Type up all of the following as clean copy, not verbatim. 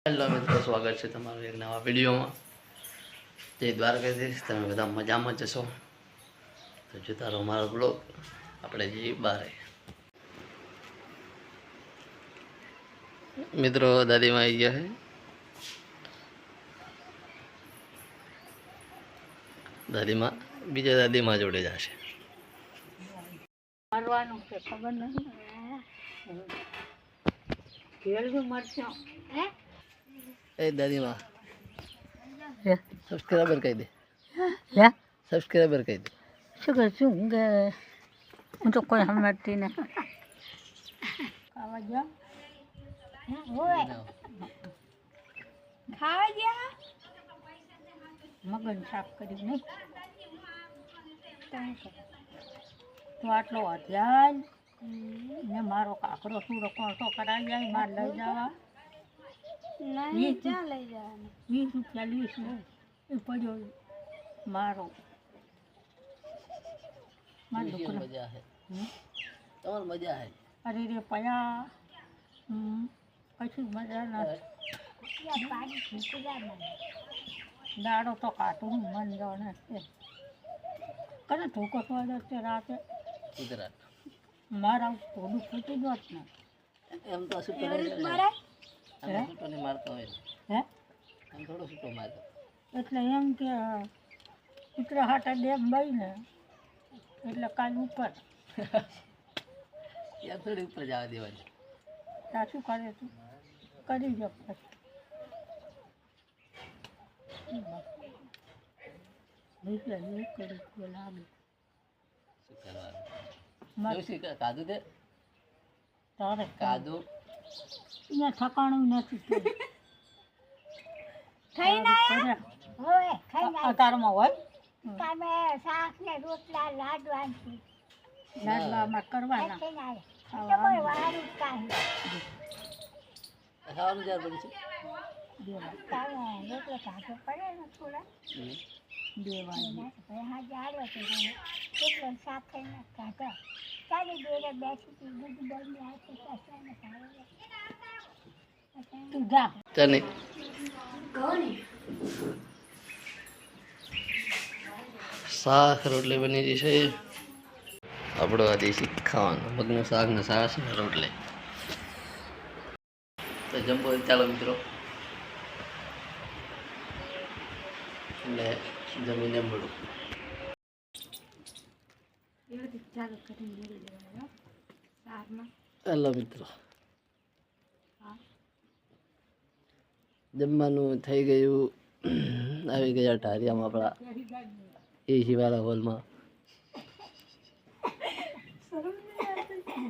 Hello મિત્રો, સ્વાગત છે તમારું એક નવા વિડીયોમાં. જય દ્વારકાધીશ. તમે બધા મજામાં જશો તો જોતા રહો મારો બ્લોગ. આપણે જઈએ બારે. મિત્રો, દાદીમાં આવી ગયા છે. દાદીમાં બીજા દાદીમાં જોડે જશે. મારવાનું છે ખબર નહીં. ઘેરનું મરચો એ દાદીમાં સબસ્ક્રાઈબર કહી દે. સબસ્ક્રાઈબર કહી દે. શું કરશું કે હું તો કોઈ સમજતી ને ખાવા જા ખાવા જા મગન સાફ કરી નહીં તો આટલો અધ્યાય ને મારો કાકરો સુરો કોણસો કરાવી જાય માર લઈ જવા 20 રૂપિયા લઈશ ને એ પડ્યો મારો મજા હે. તમાર મજા હે. અરે રે પયા કશું મજા ના દાડો તો કાઢું મન જાણે કરે ધોકો સ્વાદ છે રાતે ગુજરાત મારા થોડું ફૂટી જોત ને એમ તો શું કરે છૂટો નહીં મારતો હોય. હે એમ થોડો છૂટો મારતો. એટલે એમ કે કૂતરા હાટા ડેમ બઈ ને એટલે કાલ ઉપર યાર થોડી ઉપર જવા દેવાની. ત્યાં શું કરે તું કરી જો પછી લાગે શું કરવાનું? કાદુ દે તારે કાદુ અહીંયા ઠકાણું નથી તારમાં હોય લાડવામાં કરવાના ખાવાનું જ્યારે બનશે તું જા ચાલે. શાક રોટલી બની ગઈ છે. આપણો આ દેશી ખાવાનું મગનું શાક ને છાશ ને રોટલી. તો જમવો ચાલો મિત્રો. એટલે જમીને મળું. હેલો મિત્રો, જમવાનું થઈ ગયું. આવી ગયા ટારિયામાં આપણા એસી વાળા હોલમાં.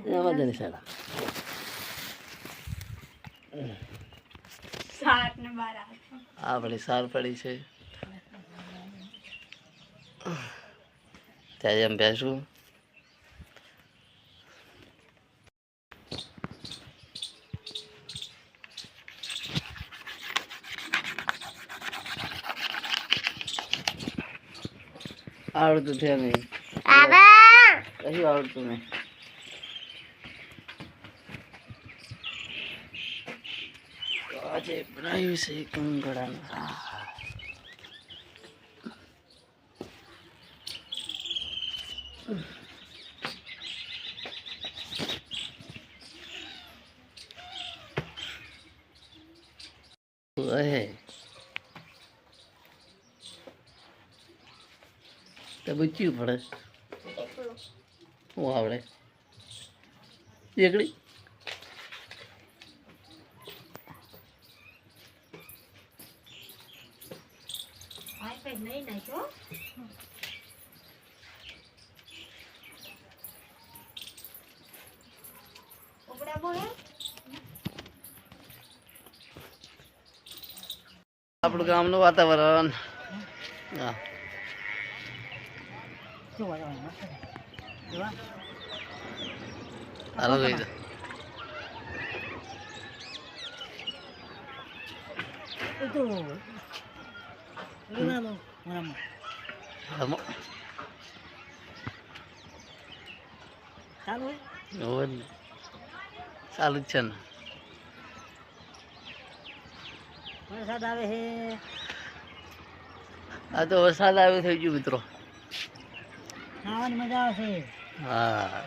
મજાની સાડા આપણી સાર પડી છે. ત્યારે એમ બેસું. આવડતું છે નહીં. કશું આવડતું નહીં. આજે બનાવ્યું છે કંગળાનું શાક. તો બચ્યું પડે હું આવડે એકડી આપણું ગામનું વાતાવરણ. હા હાલો ગઈ તો ચાલુ જ છે ને. વરસાદ આવે છે. આ તો વરસાદ આવ્યો થઈ ગયું મિત્રો. નાવાની મજા આવશે. હા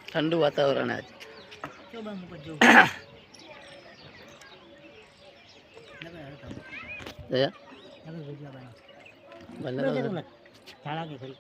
ઠંડુ વાતાવરણ આજ. જો બંધ મૂકજો. જયા હવે ભજીયા બનાવો. બને તો ઝાડા કે ખરી.